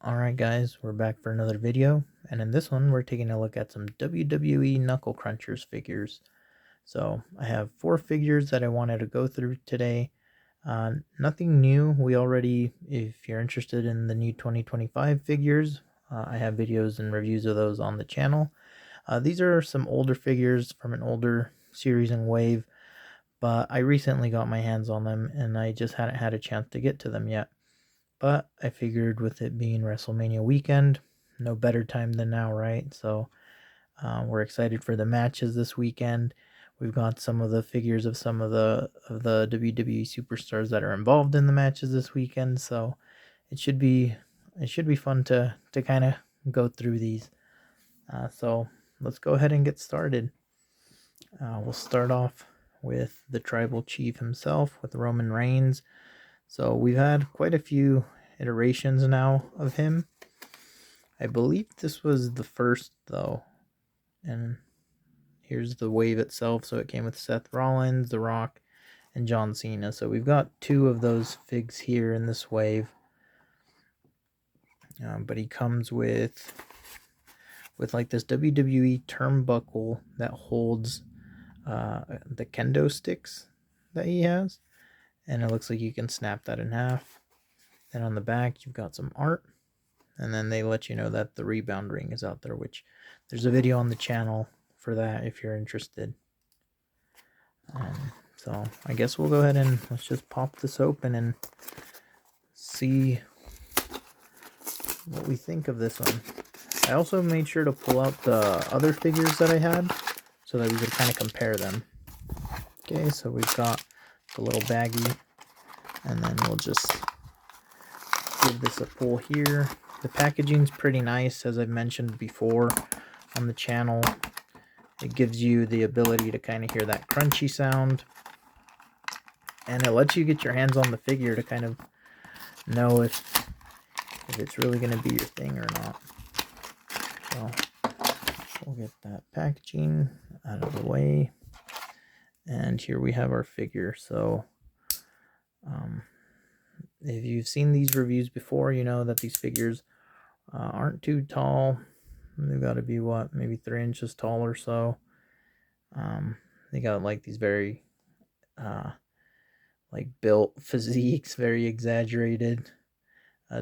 Alright guys, we're back for another video, and in this one we're taking a look at some WWE Knuckle Crunchers figures. So I have 4 figures that I wanted to go through today. Nothing new. We already, if you're interested in the new 2025 figures, I have videos and reviews of those on the channel. These are some older figures from an older series and wave, but I recently got my hands on them and I just hadn't had a chance to get to them yet. But I figured with it being WrestleMania weekend, no better time than now, right? So we're excited for the matches this weekend. We've got some of the figures of some of the WWE superstars that are involved in the matches this weekend. So it should be fun to kind of go through these. So let's go ahead and get started. We'll start off with the Tribal Chief himself, with Roman Reigns. So we've had quite a few iterations now of him. I believe this was the first though. And here's the wave itself. So it came with Seth Rollins, The Rock, and John Cena. So we've got 2 of those figs here in this wave. But he comes with like this WWE turnbuckle that holds the kendo sticks that he has. And it looks like you can snap that in half. Then on the back, you've got some art. And then they let you know that the rebound ring is out there, which there's a video on the channel for that if you're interested. So I guess we'll go ahead and let's just pop this open and see what we think of this one. I also made sure to pull out the other figures that I had so that we could kind of compare them. Okay, so we've got the little baggie, and then we'll just give this a pull here. The packaging's pretty nice, as I've mentioned before on the channel. It gives you the ability to kind of hear that crunchy sound, and it lets you get your hands on the figure to kind of know if it's really going to be your thing or not. So we'll get that packaging out of the way, and here we have our figure. So if you've seen these reviews before, you know that these figures aren't too tall. They've got to be maybe 3 inches tall or so. They got like these very like built physiques, very exaggerated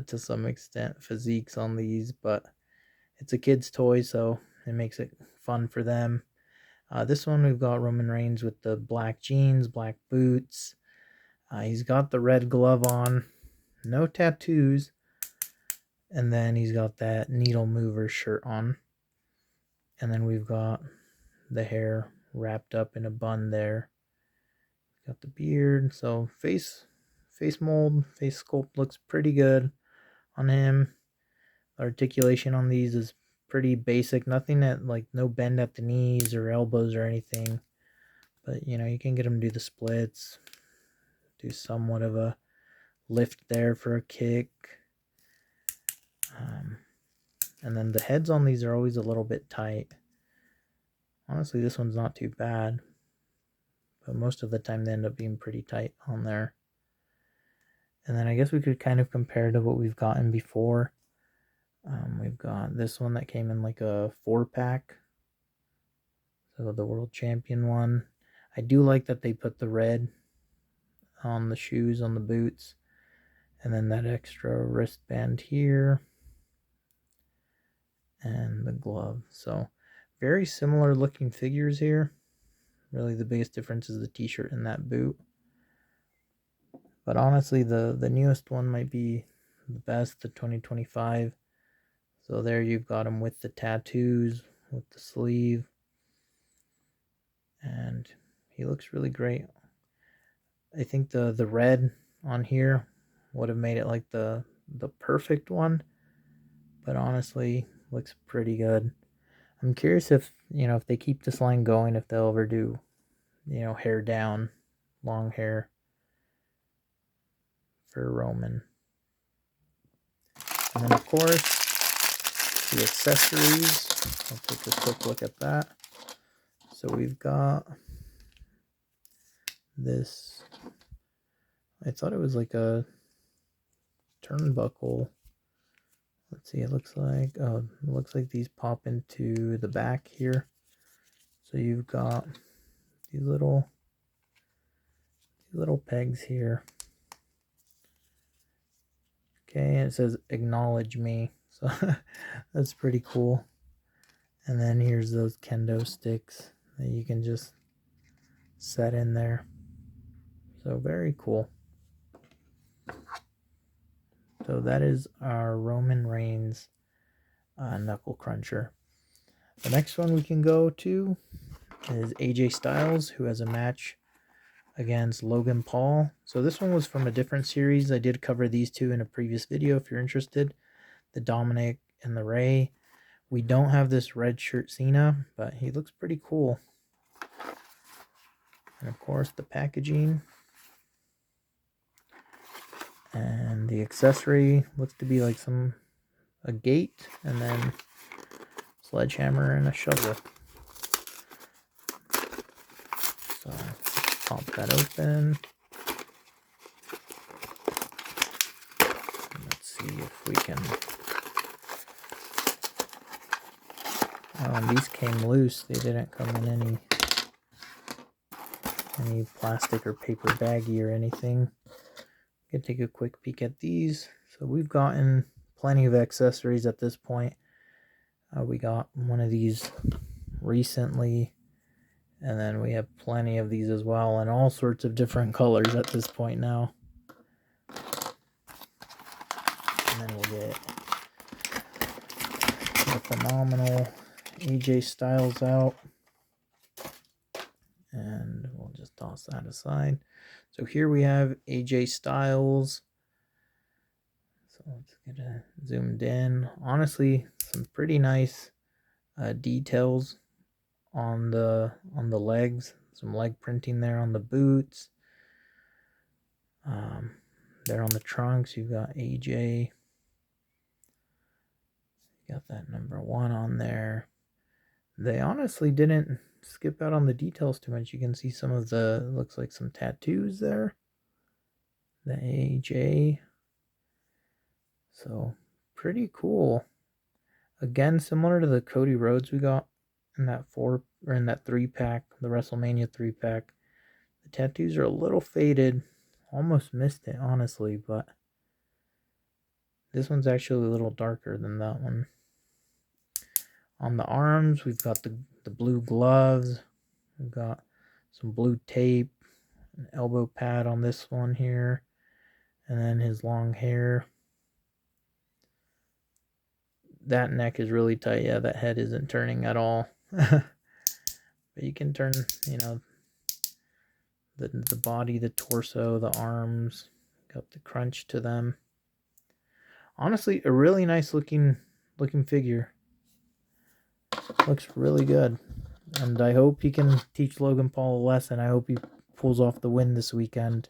to some extent physiques on these, but it's a kid's toy, so it makes it fun for them. This one we've got Roman Reigns with the black jeans, black boots. He's got the red glove on, no tattoos, and then he's got that needle mover shirt on. And then we've got the hair wrapped up in a bun there. Got the beard, so face mold, face sculpt looks pretty good on him. The articulation on these is pretty basic, nothing that like no bend at the knees or elbows or anything. But you know, you can get him to do the splits, do somewhat of a lift there for a kick. And then the heads on these are always a little bit tight. Honestly, this one's not too bad, but most of the time they end up being pretty tight on there. And then I guess we could kind of compare to what we've gotten before. We've got this one that came in like a 4-pack. So the world champion one. I do like that they put the red on the shoes, on the boots. And then that extra wristband here. And the glove. So very similar looking figures here. Really the biggest difference is the t-shirt and that boot. But honestly, the newest one might be the best, the 2025. So there you've got him with the tattoos, with the sleeve. And he looks really great. I think the red on here would have made it like the perfect one. But honestly, looks pretty good. I'm curious if, if they keep this line going, if they'll ever do, hair down, long hair for Roman. And then, of course, the accessories. I'll take a quick look at that. So we've got this. I thought it was like a turnbuckle let's see, it looks like, oh, it looks like these pop into the back here. So you've got these little pegs here. Okay, and it says acknowledge me. So that's pretty cool. And then here's those kendo sticks that you can just set in there. So very cool. So that is our Roman Reigns Knuckle Cruncher. The next one we can go to is AJ Styles, who has a match against Logan Paul. So this one was from a different series. I did cover these two in a previous video if you're interested. The Dominic and the Ray. We don't have this red shirt Cena, but he looks pretty cool. And of course the packaging. And the accessory looks to be like a gate, and then sledgehammer and a shovel. So pop that open. Let's see if we can. These came loose. They didn't come in any plastic or paper baggie or anything. Can take a quick peek at these. So we've gotten plenty of accessories at this point. We got one of these recently, and then we have plenty of these as well, in all sorts of different colors at this point now. And then we'll get the phenomenal AJ Styles out, and we'll just toss that aside. So here we have AJ Styles. So let's get it zoomed in. Honestly, some pretty nice details on the legs. Some leg printing there on the boots. There on the trunks, you've got AJ. You got that number 1 on there. They honestly didn't skip out on the details too much. You can see some of the, looks like some tattoos there. The AJ. So pretty cool. Again, similar to the Cody Rhodes we got in that 3-pack, the WrestleMania 3-pack. The tattoos are a little faded. Almost missed it, honestly, but this one's actually a little darker than that one. On the arms, we've got the blue gloves. We've got some blue tape, an elbow pad on this one here, and then his long hair. That neck is really tight. Yeah, that head isn't turning at all. But you can turn, the body, the torso, the arms. Got the crunch to them. Honestly, a really nice looking figure. Looks really good. And I hope he can teach Logan Paul a lesson. I hope he pulls off the win this weekend.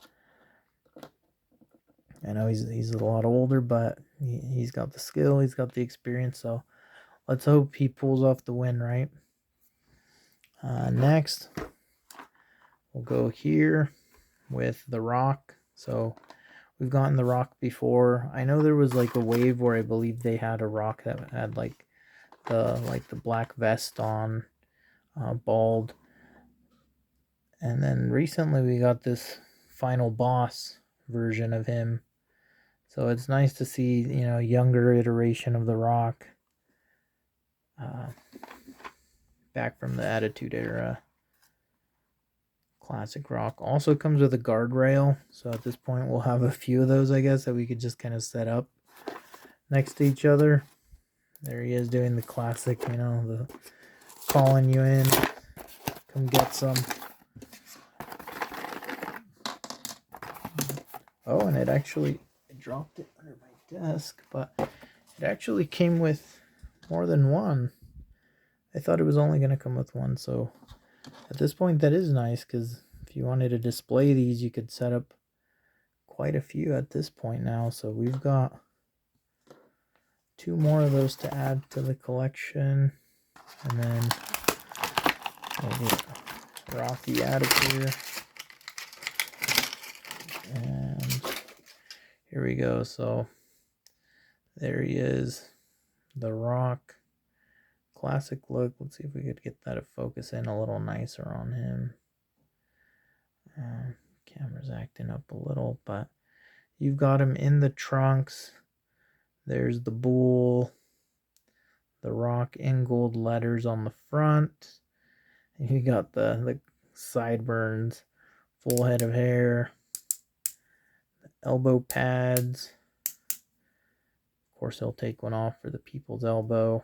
I know he's a lot older, but he's got the skill, he's got the experience, so let's hope he pulls off the win, right? Next, we'll go here with The Rock. So we've gotten The Rock before. I know there was like a wave where I believe they had a Rock that had like the black vest on, bald. And then recently we got this Final Boss version of him. So it's nice to see, a younger iteration of The Rock. Back from the Attitude Era. Classic Rock. Also comes with a guardrail. So at this point we'll have a few of those, I guess, that we could just kind of set up next to each other. There he is doing the classic, the calling you in. Come get some. Oh, and it actually, I dropped it under my desk, but it actually came with more than one. I thought it was only going to come with one, so at this point that is nice, because if you wanted to display these, you could set up quite a few at this point now. So we've got 2 more of those to add to the collection, and then we'll get Rocky out of here. And here we go. So There he is, The Rock. Classic look. Let's see if we could get that to focus in a little nicer on him. Camera's acting up a little, but you've got him in the trunks. There's the bull, The Rock in gold letters on the front. And you got the sideburns, full head of hair, elbow pads. Of course, he'll take one off for the people's elbow.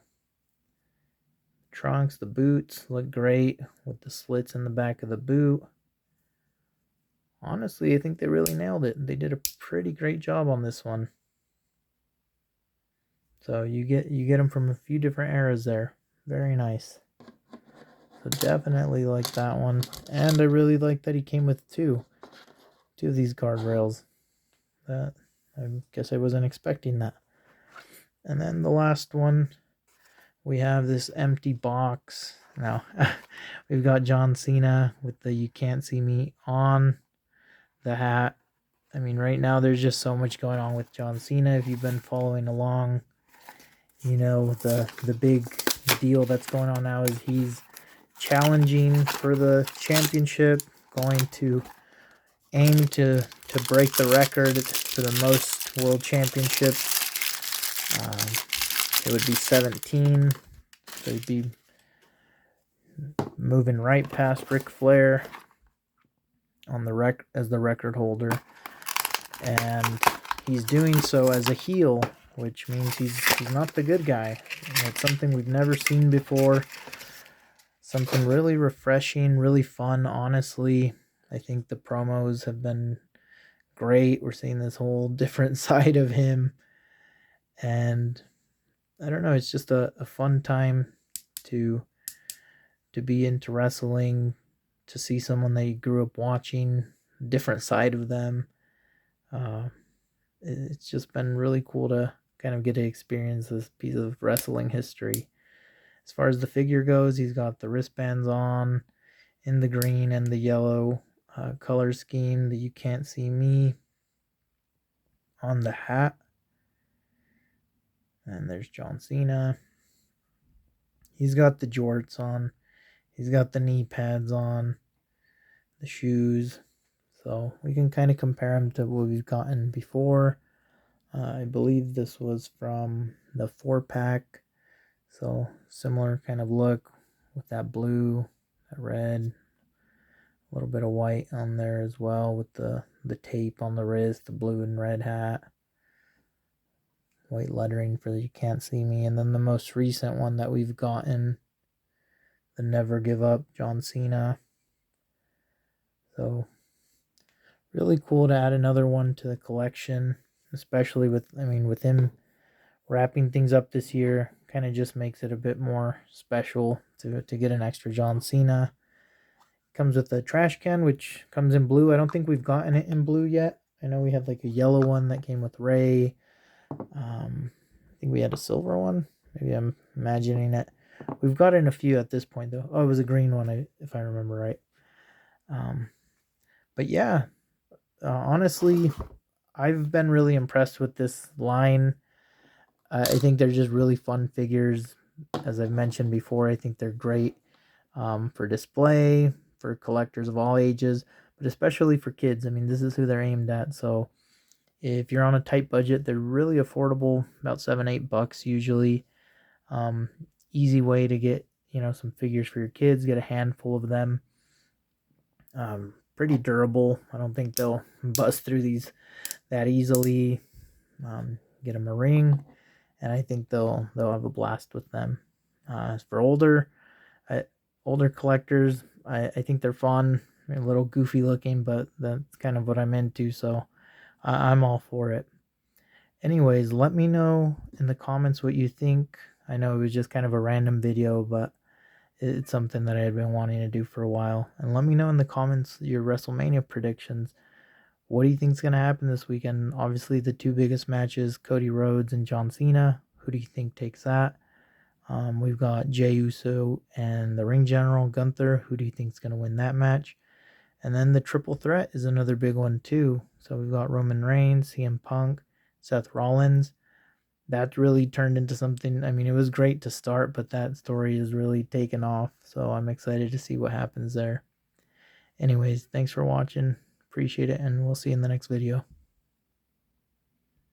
Trunks, the boots look great with the slits in the back of the boot. Honestly, I think they really nailed it. They did a pretty great job on this one. So you get them from a few different eras there. Very nice. So definitely like that one. And I really like that he came with two of these guardrails. That, I guess I wasn't expecting that. And then the last one, we have this empty box. Now, we've got John Cena with the "You Can't See Me" on the hat. I mean, right now there's just so much going on with John Cena. If you've been following along, you know, the big deal that's going on now is he's challenging for the championship, going to aim to break the record for the most world championships. It would be 17, so he'd be moving right past Ric Flair on the as the record holder, and he's doing so as a heel, which means he's not the good guy. And it's something we've never seen before. Something really refreshing, really fun, honestly. I think the promos have been great. We're seeing this whole different side of him. And I don't know, it's just a fun time to be into wrestling, to see someone that you grew up watching, different side of them. It's just been really cool to kind of get to experience this piece of wrestling history. As far as the figure goes, he's got the wristbands on in the green and the yellow color scheme, the "You Can't See Me" on the hat. And there's John Cena. He's got the jorts on. He's got the knee pads on, the shoes. So we can kind of compare him to what we've gotten before. I believe this was from the 4-pack. So similar kind of look with that blue, that red, a little bit of white on there as well with the tape on the wrist, the blue and red hat. White lettering for the "You Can't See Me." And then the most recent one that we've gotten, the "Never Give Up" John Cena. So really cool to add another one to the collection, especially with him wrapping things up this year. Kind of just makes it a bit more special to get an extra John Cena. Comes with a trash can, which comes in blue. I don't think we've gotten it in blue yet. I know we have like a yellow one that came with Ray. I think we had a silver one. Maybe I'm imagining it. We've gotten a few at this point, though. Oh, it was a green one, if I remember right. But yeah, honestly, I've been really impressed with this line. I think they're just really fun figures. As I've mentioned before, I think they're great for display, for collectors of all ages, but especially for kids. I mean, this is who they're aimed at. So if you're on a tight budget, they're really affordable, about $7-8 usually. Easy way to get, some figures for your kids, get a handful of them. Pretty durable. I don't think they'll bust through these that easily. Get them a ring, and I think they'll have a blast with them. As for older collectors, I think they're fun, a little goofy looking, but that's kind of what I'm into, so I'm all for it. Anyways, let me know in the comments what you think. I know it was just kind of a random video, but it's something that I had been wanting to do for a while. And let me know in the comments your WrestleMania predictions. What do you think is going to happen this weekend? Obviously, the two biggest matches, Cody Rhodes and John Cena. Who do you think takes that? We've got Jey Uso and the Ring General, Gunther. Who do you think is going to win that match? And then the triple threat is another big one too. So we've got Roman Reigns, CM Punk, Seth Rollins. that really turned into something. I mean, it was great to start, but that story is really taken off. So I'm excited to see what happens there. Anyways, thanks for watching. Appreciate it, and we'll see you in the next video.